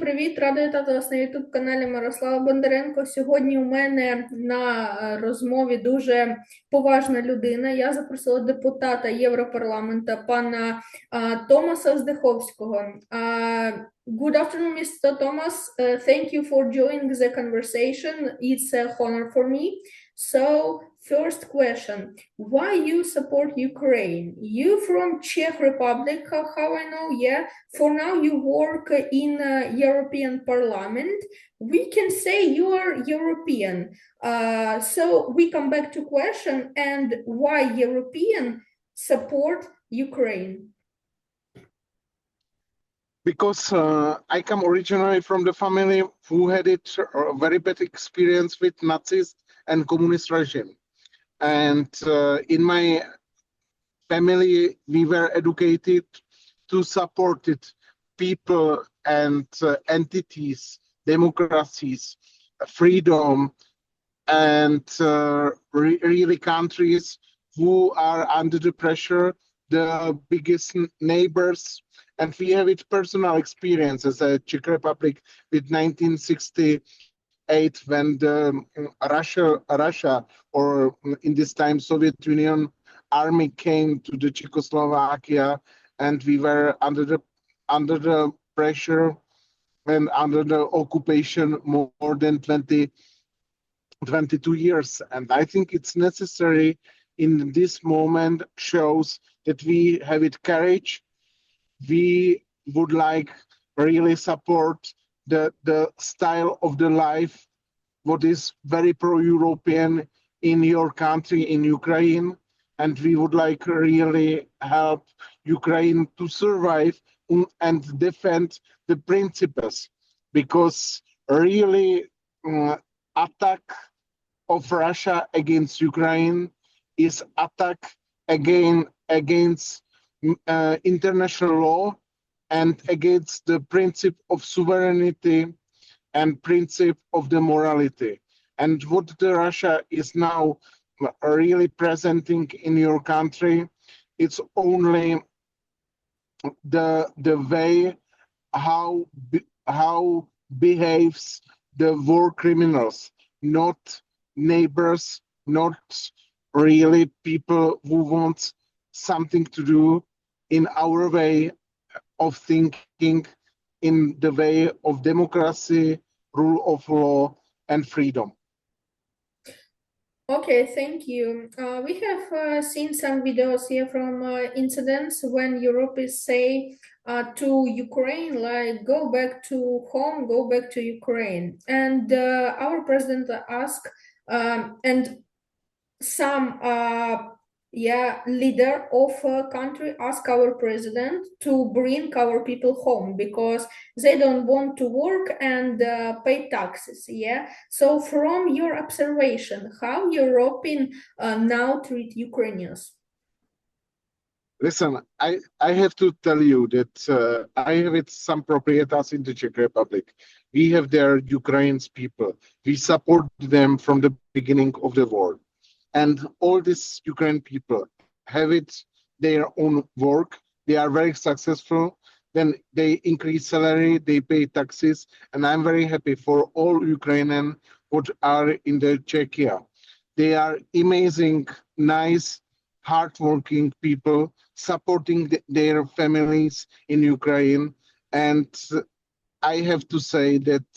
привіт! Рада вітати вас на YouTube-каналі Мирослава Бондаренко. Сьогодні у мене на розмові дуже поважна людина. Я запросила депутата Європарламенту пана Томаса Здеховського. Good afternoon, Mr. Thomas. Thank you for joining the conversation. It's an honor for me. So, first question, why you support Ukraine? You from Czech Republic, how I know, yeah. For now you work in European Parliament. We can say you are European. So we come back to question and why European support Ukraine? Because I come originally from the family who had a very bad experience with Nazis and communist regime. And in my family, we were educated to support it, people and entities, democracies, freedom, and really countries who are under the pressure, the biggest neighbors. And we have it personal experience as a Czech Republic with 1968 when the Russia, or in this time Soviet Union army came to the Czechoslovakia, and we were under the pressure and under the occupation more than 22 years. And I think it's necessary in this moment shows that we have it courage. We would like really support the style of the life, what is very pro-European in your country, in Ukraine, and we would like really help Ukraine to survive and defend the principles, because really attack of Russia against Ukraine is attack against international law and against the principle of sovereignty and principle of the morality. And what the Russia is now really presenting in your country, it's only the way how behaves the war criminals, not neighbors, not really people who want something to do in our way of thinking, in the way of democracy, rule of law, and freedom. Okay, thank you. We have seen some videos here from incidents when Europe is saying to Ukraine, like, go back to home, go back to Ukraine. And our president asked, and some leader of a country ask our president to bring our people home because they don't want to work and pay taxes. So from your observation, how European now treat Ukrainians? Listen, I have to tell you that I have some proprietors in the Czech Republic. We have their Ukrainian people. We support them from the beginning of the war. And all these Ukrainian people have their own work. They are very successful. Then they increase salary, they pay taxes, and I'm very happy for all Ukrainians who are in the Czechia. They are amazing, nice, hardworking people supporting their families in Ukraine. And I have to say that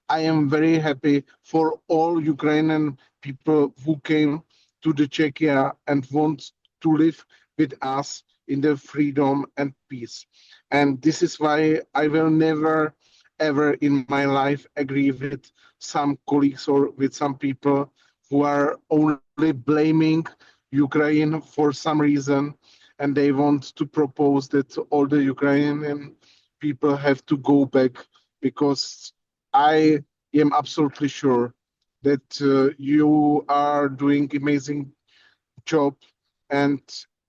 I am very happy for all Ukrainian people who came to the Czechia and want to live with us in the freedom and peace. And this is why I will never, ever in my life agree with some colleagues or with some people who are only blaming Ukraine for some reason, and they want to propose that all the Ukrainian people have to go back, because I am absolutely sure that you are doing amazing job, and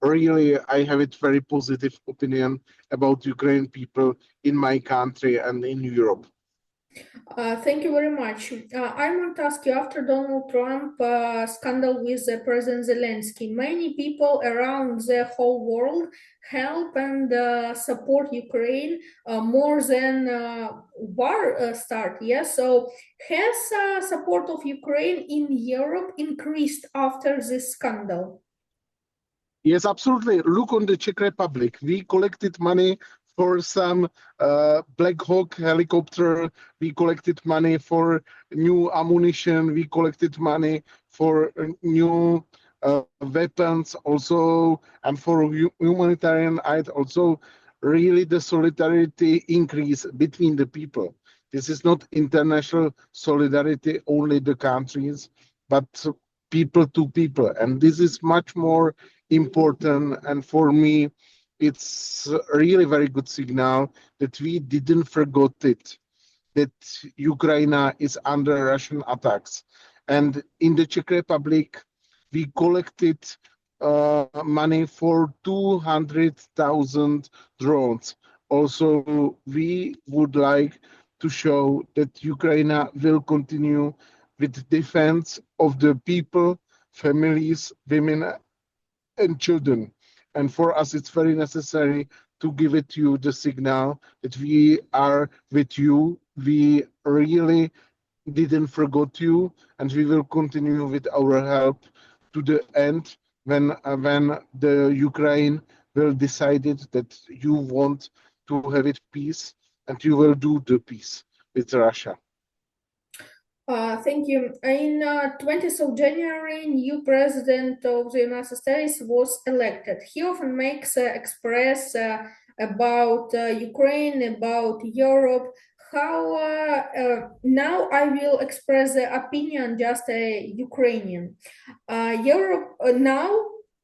really I have a very positive opinion about Ukrainian people in my country and in Europe. Thank you very much. I want to ask you, after Donald Trump scandal with President Zelensky, many people around the whole world help and support Ukraine more than war start. Yes, so has support of Ukraine in Europe increased after this scandal? Yes, absolutely. Look on the Czech Republic. We collected money for some Black Hawk helicopter. We collected money for new ammunition. We collected money for new weapons also, and for humanitarian aid also. Really, the solidarity increase between the people. This is not international solidarity, only the countries, but people to people. And this is much more important, and for me it's really very good signal that we didn't forget it, that Ukraine is under Russian attacks. And in the Czech Republic we collected money for 200,000 drones. Also, we would like to show that Ukraine will continue with defense of the people, families, women and children. And for us, it's very necessary to give it to you the signal that we are with you. We really didn't forget you, and we will continue with our help to the end when the Ukraine will decide that you want to have it peace, and you will do the peace with Russia. Thank you. In 20th of January, new president of the United States was elected. He often makes express about Ukraine, about Europe. How now I will express the opinion just a Ukrainian. Europe now,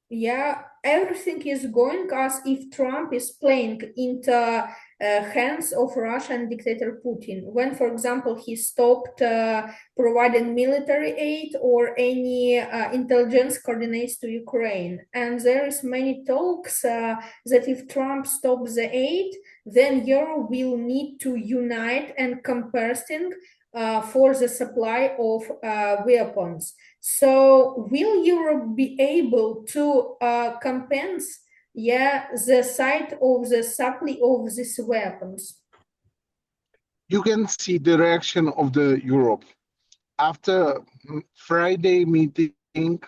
yeah, everything is going as if Trump is playing into hands of Russian dictator Putin. When, for example, he stopped providing military aid or any intelligence coordinates to Ukraine. And there is many talks that if Trump stops the aid, then Europe will need to unite and comparison for the supply of weapons. So will Europe be able to compensate the side of the supply of these weapons? You can see the reaction of the Europe. After Friday meeting,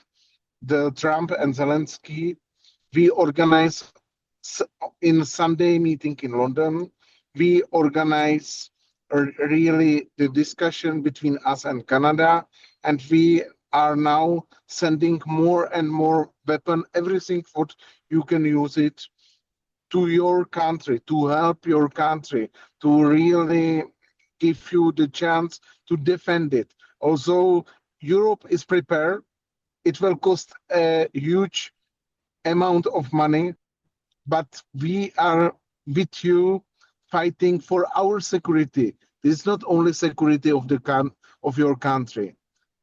the Trump and Zelensky, we organized in Sunday meeting in London. We organize really the discussion between us and Canada, and we are now sending more and more weapon, everything what you can use it to your country, to help your country, to really give you the chance to defend it. Also, Europe is prepared. It will cost a huge amount of money, but we are with you fighting for our security. This is not only security of your country.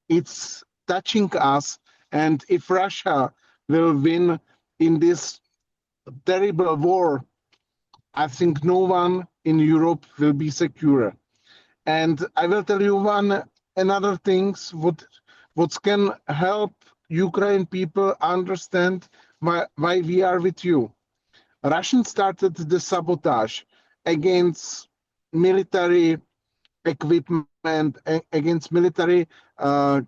It's touching us, and if Russia will win in this terrible war, I think no one in Europe will be secure. And I will tell you another things what can help Ukraine people understand why we are with you. Russians started the sabotage against military equipment, against military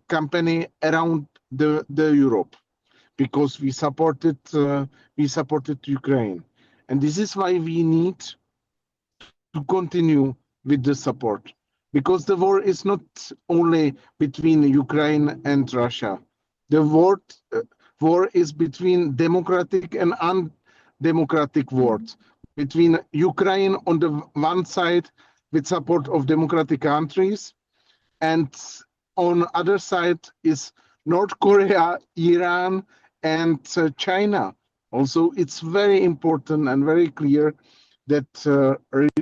company around the Europe, because we supported Ukraine, and this is why we need to continue with the support, because the war is not only between Ukraine and Russia. The war is between democratic and undemocratic world, between Ukraine on the one side with support of democratic countries, and on other side is North Korea, Iran, and China. Also, it's very important and very clear that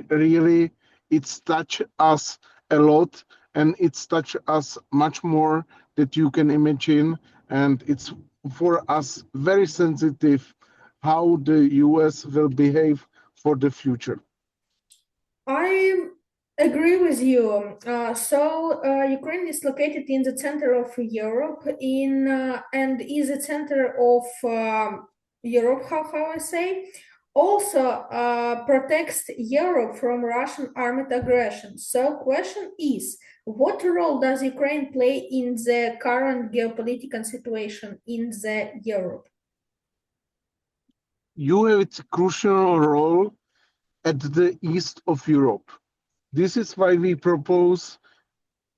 really it's touched us a lot, and it's touched us much more that you can imagine, and it's for us very sensitive how the US will behave for the future. Agree with you. Ukraine is located in the center of Europe, and is the center of Europe. How I say, also protects Europe from Russian armed aggression. So, question is, what role does Ukraine play in the current geopolitical situation in the Europe? You have a crucial role at the east of Europe. This is why we propose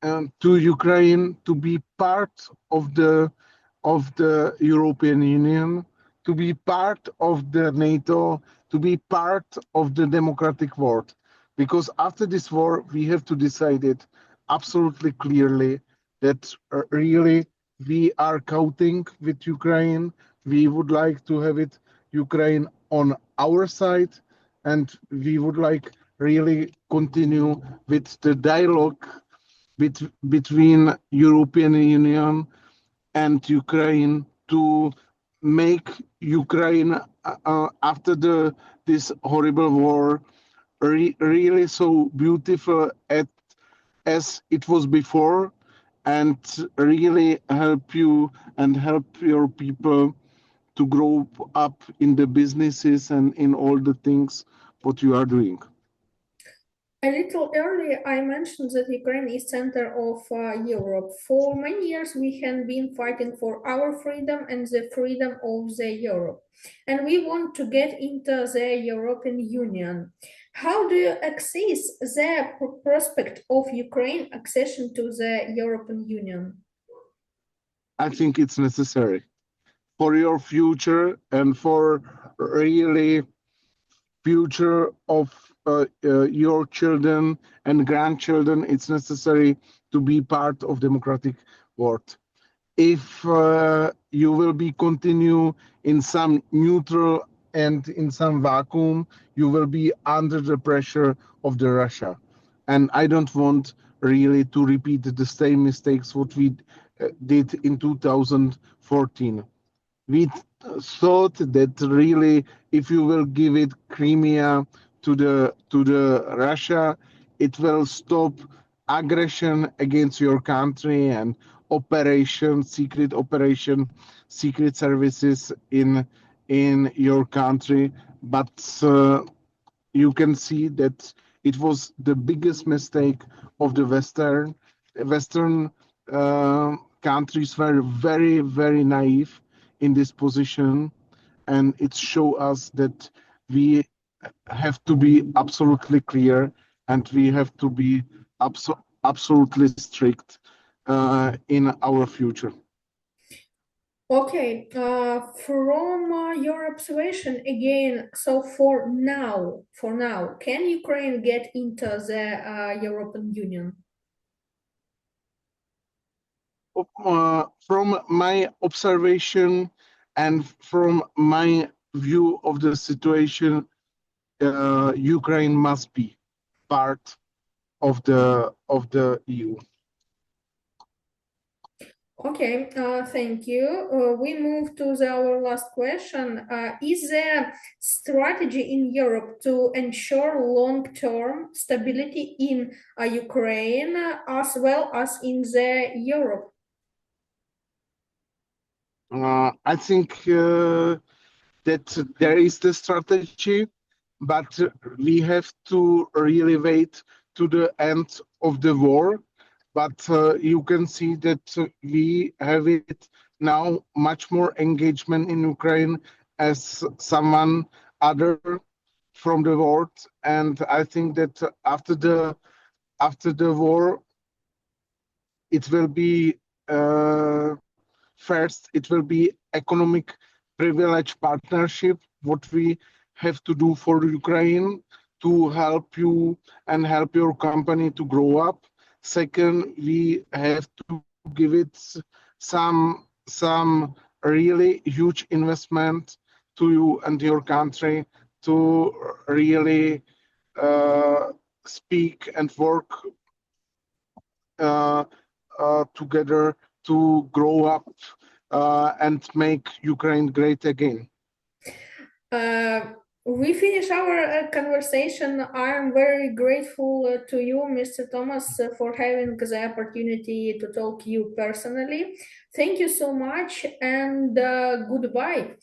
to Ukraine to be part of the European Union, to be part of the NATO, to be part of the democratic world. Because after this war, we have to decide it absolutely clearly that really we are counting with Ukraine. We would like to have it Ukraine on our side, and we would like really continue with the dialogue between European Union and Ukraine to make Ukraine after this horrible war really so beautiful as it was before, and really help you and help your people to grow up in the businesses and in all the things what you are doing. A little earlier, I mentioned that Ukraine is center of Europe. For many years, we have been fighting for our freedom and the freedom of the Europe, and we want to get into the European Union. How do you assess the prospect of Ukraine accession to the European Union? I think it's necessary for your future and for really future of your children and grandchildren. It's necessary to be part of democratic world. If you will be continue in some neutral and in some vacuum, you will be under the pressure of the Russia. And I don't want really to repeat the same mistakes what we did in 2014. We thought that really, if you will give it Crimea to the Russia, it will stop aggression against your country and secret services in your country. But you can see that it was the biggest mistake of the Western countries were very, very naive in this position, and it shows us that we have to be absolutely clear and we have to be absolutely strict in our future. Okay, from your observation again, so for now, can Ukraine get into the European Union? From my observation and from my view of the situation, Ukraine must be part of the EU. Okay, thank you. We move to our last question. Is there strategy in Europe to ensure long-term stability in Ukraine as well as in the Europe? I think that there is the strategy, but we have to really wait to the end of the war. But you can see that we have it now much more engagement in Ukraine as someone other from the world. And I think that after the war, it will be first, it will be economic privilege partnership, what we have to do for Ukraine to help you and help your company to grow up. Second, we have to give it some really huge investment to you and your country to really speak and work together to grow up and make Ukraine great again. We finish our conversation. I am very grateful to you, Mr. Thomas, for having the opportunity to talk to you personally. Thank you so much and goodbye.